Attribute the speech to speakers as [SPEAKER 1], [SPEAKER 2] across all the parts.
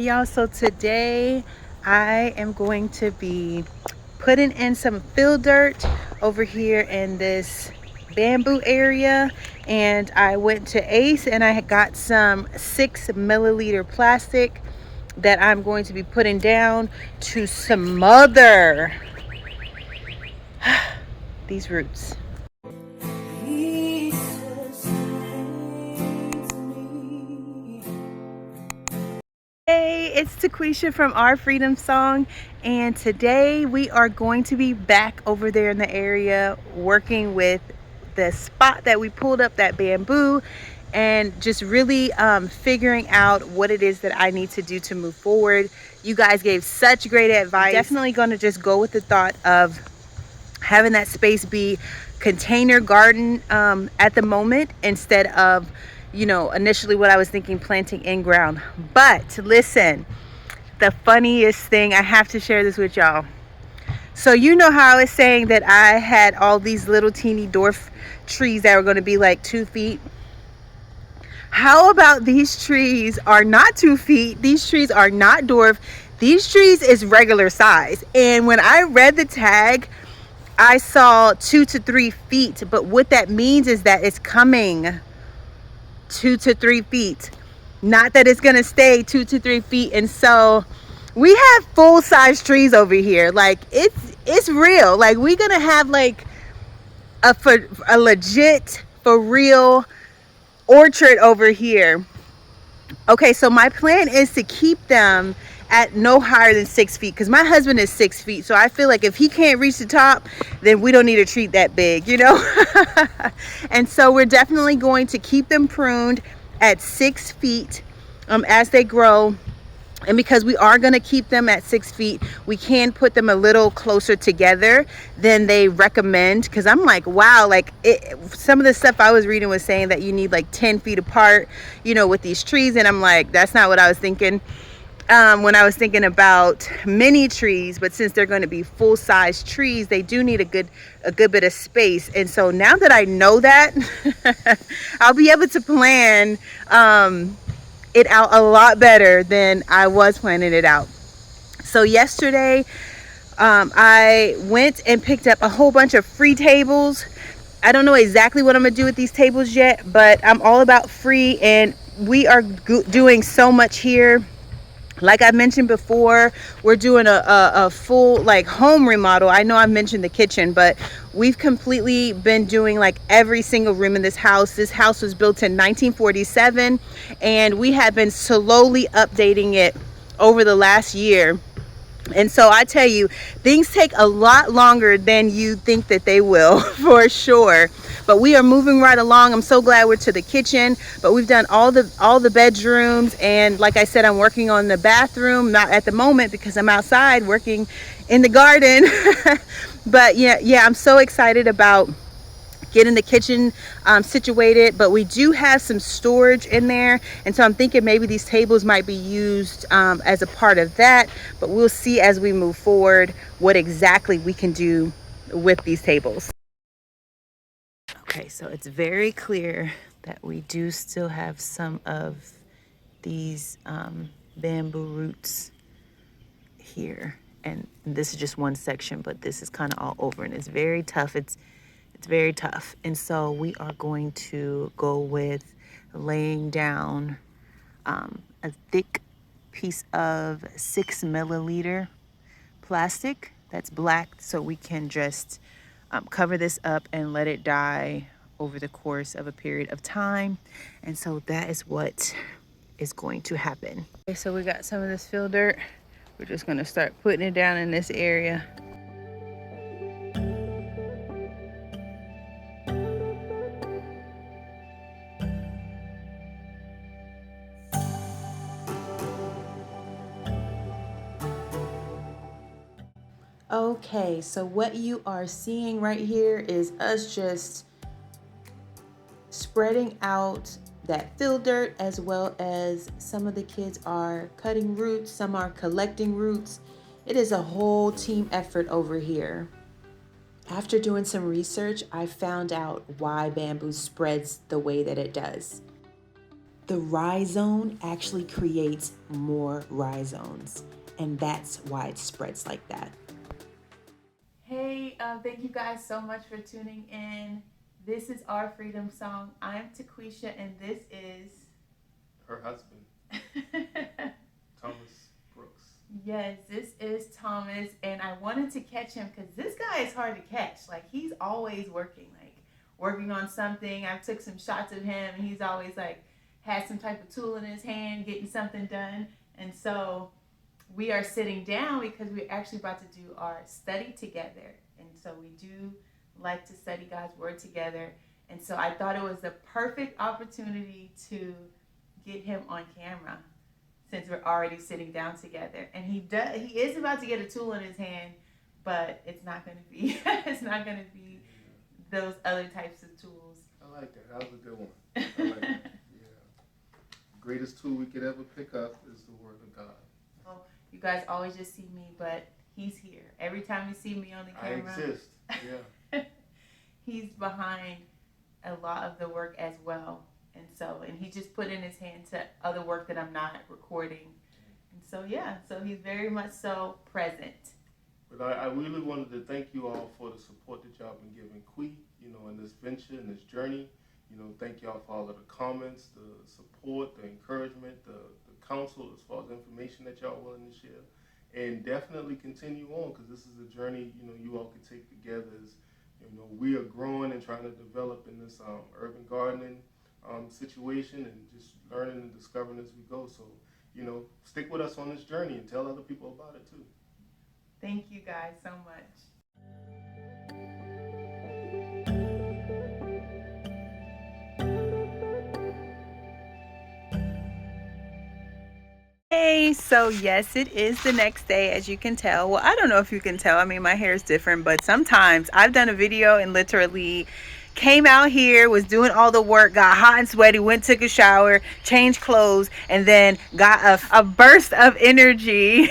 [SPEAKER 1] Y'all, so today I am going to be putting in some fill dirt over here in this bamboo area, and I went to Ace and I got some 6 milliliter plastic that I'm going to be putting down to smother these roots. Hey, it's Taquisha from Our Freedom Song, and today we are going to be back over there in the area working with the spot that we pulled up, that bamboo, and just really figuring out what it is that I need to do to move forward. You guys gave such great advice. Definitely going to just go with the thought of having that space be container garden at the moment, instead of, initially what I was thinking, planting in ground. But listen, the funniest thing, I have to share this with y'all. So you know how I was saying that I had all these little teeny dwarf trees that were going to be like 2 feet? How about these trees are not 2 feet? These trees are not dwarf. These trees is regular size. And when I read the tag, I saw 2 to 3 feet, but what that means is that it's coming 2 to 3 feet, not that it's gonna stay 2 to 3 feet. And so we have full size trees over here. Like it's real. Like we're gonna have like a legit, for real orchard over here. Okay, so my plan is to keep them at no higher than 6 feet, because my husband is 6 feet. So I feel like if he can't reach the top, then we don't need a tree that big, And so we're definitely going to keep them pruned at 6 feet as they grow. And because we are going to keep them at 6 feet, we can put them a little closer together than they recommend. Because I'm like, wow, like some of the stuff I was reading was saying that you need like 10 feet apart, with these trees. And I'm like, that's not what I was thinking when I was thinking about mini trees. But since they're going to be full-size trees, they do need a good bit of space. And so now that I know that, I'll be able to plan it out a lot better than I was planning it out. So yesterday, I went and picked up a whole bunch of free tables. I don't know exactly what I'm gonna do with these tables yet, but I'm all about free, and we are doing so much here. Like I mentioned before, we're doing a full like home remodel. I know I mentioned the kitchen, but we've completely been doing like every single room in this house. This house was built in 1947, and we have been slowly updating it over the last year. And so I tell you, things take a lot longer than you think that they will, for sure. But we are moving right along. I'm so glad we're to the kitchen, but we've done all the bedrooms. And like I said, I'm working on the bathroom, not at the moment because I'm outside working in the garden. But yeah, I'm so excited about getting the kitchen situated. But we do have some storage in there, and so I'm thinking maybe these tables might be used as a part of that. But we'll see as we move forward what exactly we can do with these tables. Okay, so it's very clear that we do still have some of these bamboo roots here, and this is just one section, but this is kind of all over, and it's very tough. It's very tough. And so we are going to go with laying down a thick piece of 6 milliliter plastic that's black, so we can just cover this up and let it die over the course of a period of time. And so that is what is going to happen. Okay, so we got some of this fill dirt. We're just going to start putting it down in this area. Okay, so what you are seeing right here is us just spreading out that fill dirt, as well as some of the kids are cutting roots, some are collecting roots. It is a whole team effort over here. After doing some research, I found out why bamboo spreads the way that it does.
[SPEAKER 2] the rhizome actually creates more rhizomes, and that's why it spreads like that.
[SPEAKER 1] Hey, thank you guys so much for tuning in. This is Our Freedom Song. I'm Taquisha, and this is
[SPEAKER 3] her husband, Thomas Brooks.
[SPEAKER 1] Yes, this is Thomas, and I wanted to catch him because this guy is hard to catch. Like, he's always working on something. I took some shots of him, and he's always like has some type of tool in his hand, getting something done. And so we are sitting down because we're actually about to do our study together. And so we do like to study God's word together. And so I thought it was the perfect opportunity to get him on camera since we're already sitting down together. And he is about to get a tool in his hand, but it's not going to be those other types of tools.
[SPEAKER 3] I like that. That was a good one. I like that. Yeah. Greatest tool we could ever pick up is the word of God.
[SPEAKER 1] Well, you guys always just see me, but he's here. Every time you see me on the camera,
[SPEAKER 3] I exist. Yeah.
[SPEAKER 1] He's behind a lot of the work as well. And he just put in his hand to other work that I'm not recording. And so he's very much so present.
[SPEAKER 3] But I really wanted to thank you all for the support that y'all been giving Quee, in this venture, in this journey. Thank y'all for all of the comments, the support, the encouragement, the counsel as far as information that y'all willing to share. And definitely continue on, because this is a journey, you all can take together as, we are growing and trying to develop in this urban gardening situation, and just learning and discovering as we go. So, stick with us on this journey and tell other people about it too.
[SPEAKER 1] Thank you guys so much. Hey, so yes, it is the next day, as you can tell. Well, I don't know if you can tell. I mean, my hair is different, but sometimes I've done a video and literally came out here, was doing all the work, got hot and sweaty, went, took a shower, changed clothes, and then got a burst of energy.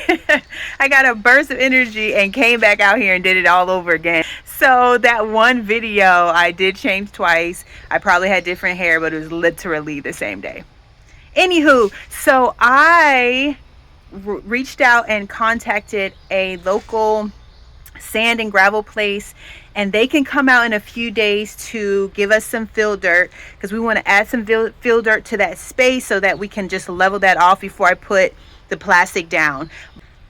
[SPEAKER 1] I got a burst of energy and came back out here and did it all over again. So that one video, I did change twice. I probably had different hair, but it was literally the same day. Anywho, so I reached out and contacted a local sand and gravel place, and they can come out in a few days to give us some fill dirt, because we want to add some fill dirt to that space so that we can just level that off before I put the plastic down.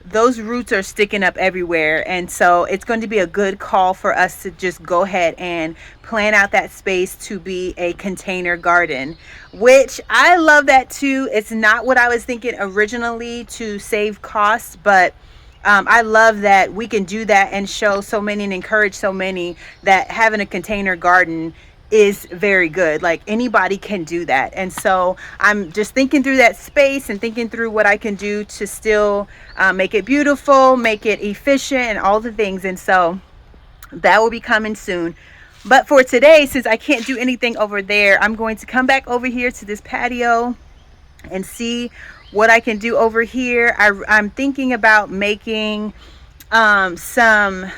[SPEAKER 1] Those roots are sticking up everywhere, and so it's going to be a good call for us to just go ahead and plan out that space to be a container garden, which I love that too. It's not what I was thinking originally to save costs, but I love that we can do that and show so many and encourage so many that having a container garden is very good. Like, anybody can do that. And so I'm just thinking through that space and thinking through what I can do to still make it beautiful, make it efficient, and all the things. And so that will be coming soon. But for today, since I can't do anything over there, I'm going to come back over here to this patio and see what I can do over here. I'm thinking about making some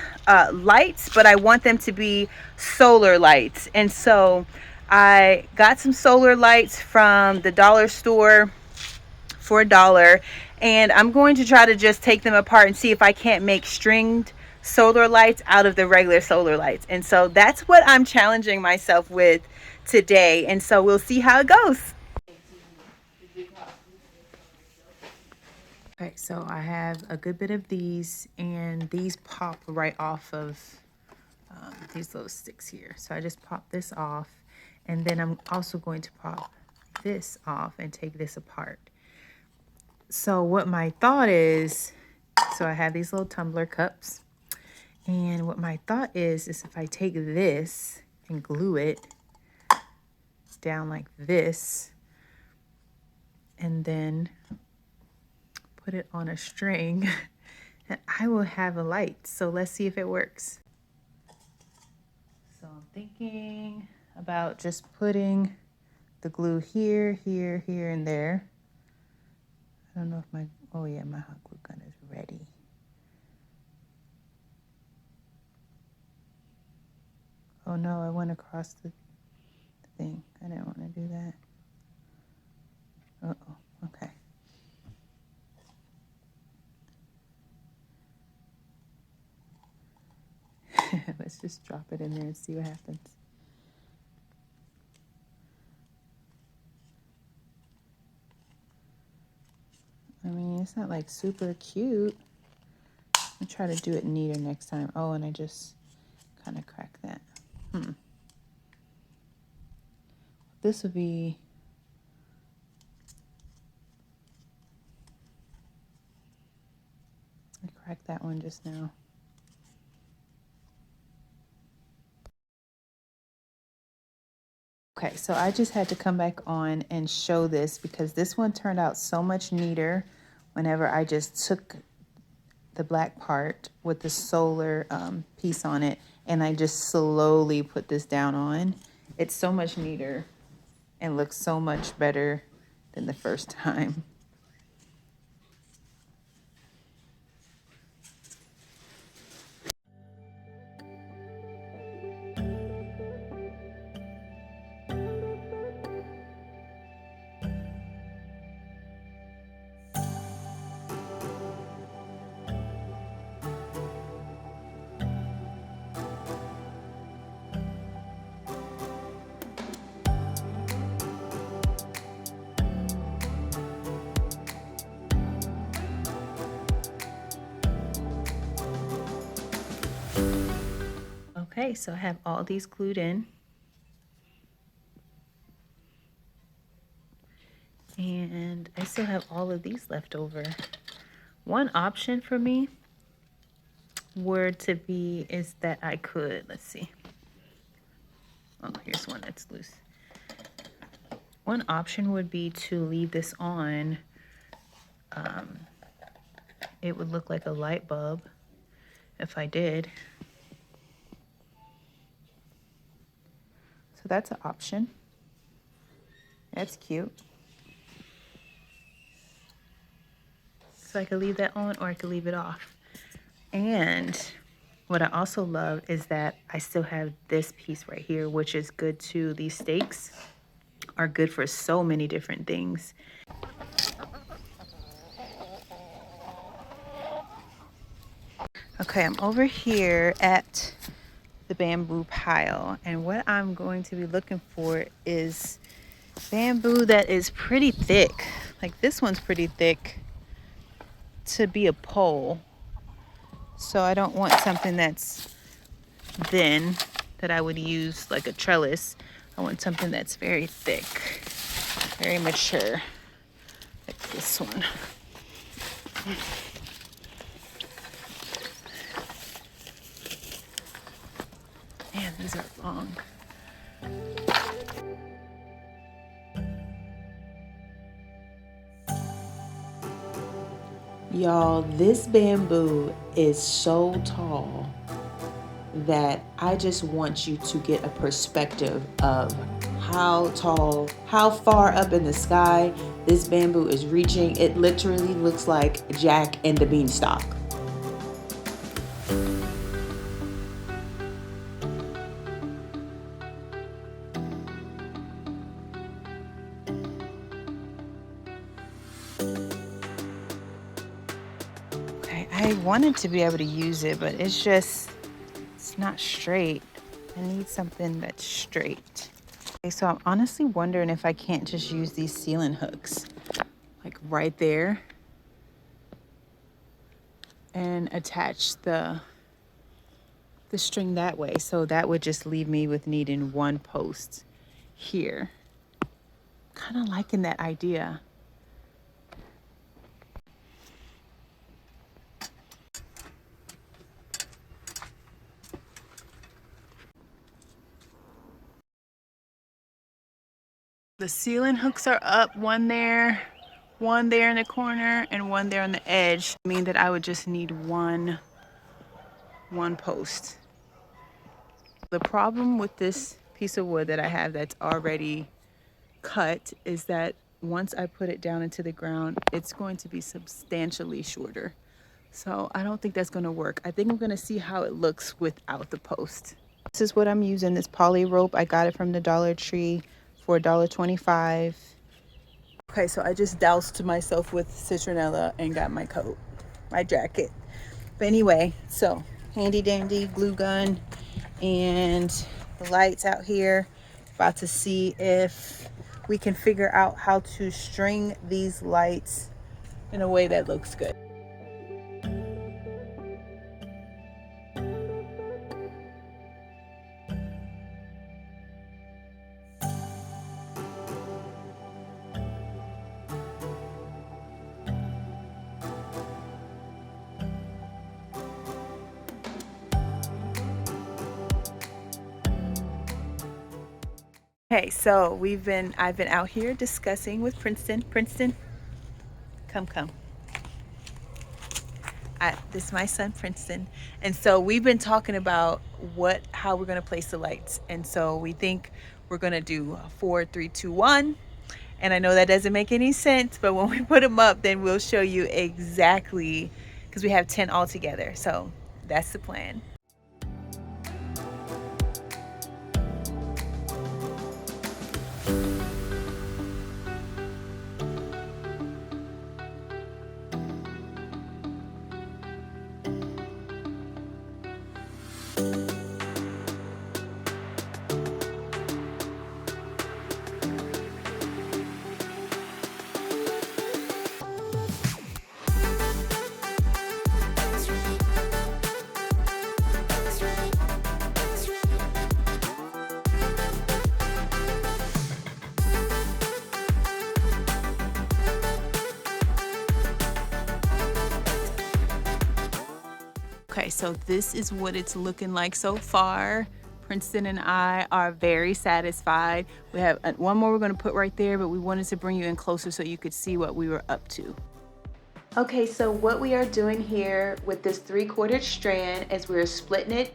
[SPEAKER 1] lights, but I want them to be solar lights. And so I got some solar lights from the dollar store for $1, and I'm going to try to just take them apart and see if I can't make stringed solar lights out of the regular solar lights. And so that's what I'm challenging myself with today, and so we'll see how it goes. Okay, so I have a good bit of these, and these pop right off of these little sticks here. So I just pop this off, and then I'm also going to pop this off and take this apart. So what my thought is, so I have these little tumbler cups, and what my thought is if I take this and glue it down like this, and then put it on a string, and I will have a light. So let's see if it works. So I'm thinking about just putting the glue here, here, here, and there. I don't know if my hot glue gun is ready. Oh no, I went across the thing. I didn't want to do that. Let's just drop it in there and see what happens. I mean, it's not like super cute. I'll try to do it neater next time. Oh, and I just kind of cracked that. This would be... I cracked that one just now. Okay, so I just had to come back on and show this because this one turned out so much neater whenever I just took the black part with the solar piece on it and I just slowly put this down on. It's so much neater and looks so much better than the first time. Okay, so I have all these glued in. And I still have all of these left over. One option for me were to be is that I could, let's see. Oh, here's one that's loose. One option would be to leave this on. It would look like a light bulb if I did. So that's an option. That's cute. So I could leave that on or I could leave it off. And what I also love is that I still have this piece right here, which is good too. These stakes are good for so many different things. Okay, I'm over here at the bamboo pile, and what I'm going to be looking for is bamboo that is pretty thick. Like this one's pretty thick to be a pole. So I don't want something that's thin that I would use like a trellis. I want something that's very thick, very mature, like this one. Man, these are long.
[SPEAKER 2] Y'all, this bamboo is so tall that I just want you to get a perspective of how tall, how far up in the sky this bamboo is reaching. It literally looks like Jack and the Beanstalk.
[SPEAKER 1] I wanted to be able to use it, but it's not straight. I need something that's straight. Okay, so I'm honestly wondering if I can't just use these ceiling hooks, like right there, and attach the string that way. So that would just leave me with needing one post here. Kind of liking that idea. The ceiling hooks are up, one there in the corner, and one there on the edge. I mean that I would just need one post. The problem with this piece of wood that I have that's already cut is that once I put it down into the ground, it's going to be substantially shorter. So I don't think that's going to work. I think I'm going to see how it looks without the post. This is what I'm using, this poly rope. I got it from the Dollar Tree for $1.25. Okay, so I just doused myself with citronella and got my coat, my jacket. But anyway, so handy dandy glue gun and the lights out here. About to see if we can figure out how to string these lights in a way that looks good. Okay, so I've been out here discussing with Princeton. Princeton, come. This is my son Princeton, and so we've been talking about how we're gonna place the lights, and so we think we're gonna do 4, 3, 2, 1. And I know that doesn't make any sense, but when we put them up, then we'll show you exactly, because we have 10 altogether. So that's the plan. Okay, so this is what it's looking like so far. Princeton and I are very satisfied. We have one more we're going to put right there, but we wanted to bring you in closer so you could see what we were up to. Okay, so what we are doing here with this 3/4 strand is we're splitting it,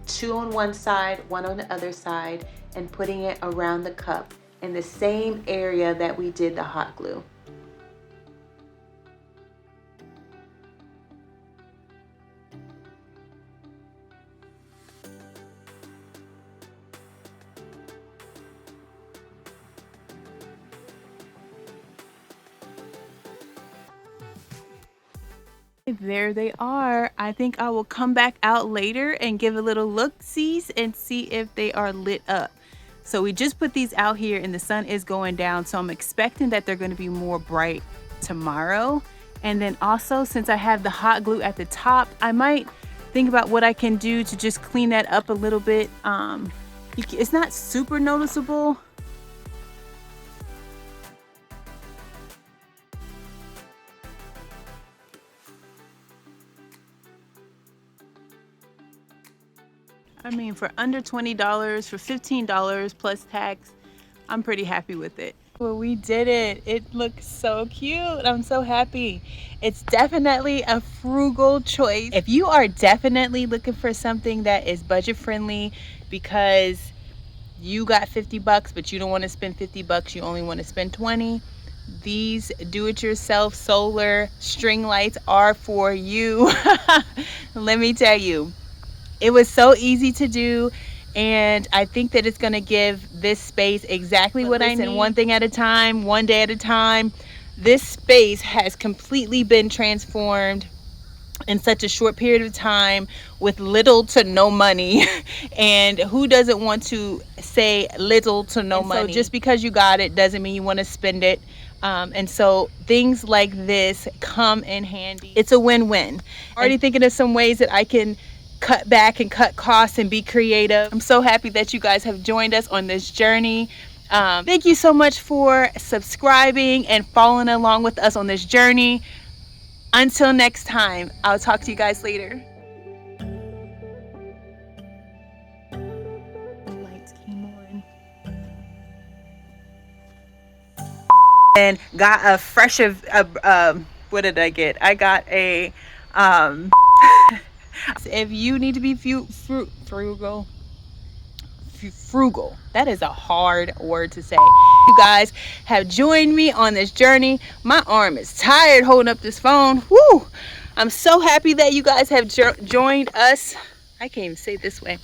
[SPEAKER 1] 2 on one side, 1 on the other side, and putting it around the cup in the same area that we did the hot glue. There they are. I think I will come back out later and give a little look-sees and see if they are lit up. So we just put these out here and the sun is going down, so I'm expecting that they're going to be more bright tomorrow. And then also, since I have the hot glue at the top, I might think about what I can do to just clean that up a little bit. It's not super noticeable. I mean, for under $20, for $15 plus tax, I'm pretty happy with it. Well, we did it. It looks so cute. I'm so happy. It's definitely a frugal choice. If you are definitely looking for something that is budget friendly because you got 50 bucks, but you don't want to spend 50 bucks, you only want to spend 20, these do-it-yourself solar string lights are for you. Let me tell you. It was so easy to do, and I think that it's going to give this space exactly what I need. One thing at a time, one day at a time. This space has completely been transformed in such a short period of time with little to no money. And who doesn't want to say little to no money? So just because you got it doesn't mean you want to spend it. And so things like this come in handy. It's a win-win. Already thinking of some ways that I can cut back and cut costs and be creative. I'm so happy that you guys have joined us on this journey. Thank you so much for subscribing and following along with us on this journey. Until next time, I'll talk to you guys later. The lights came on. And got a fresh what did I get? I got a if you need to be frugal, that is a hard word to say. You guys have joined me on this journey. My arm is tired holding up this phone. Woo! I'm so happy that you guys have joined us. I can't even say it this way.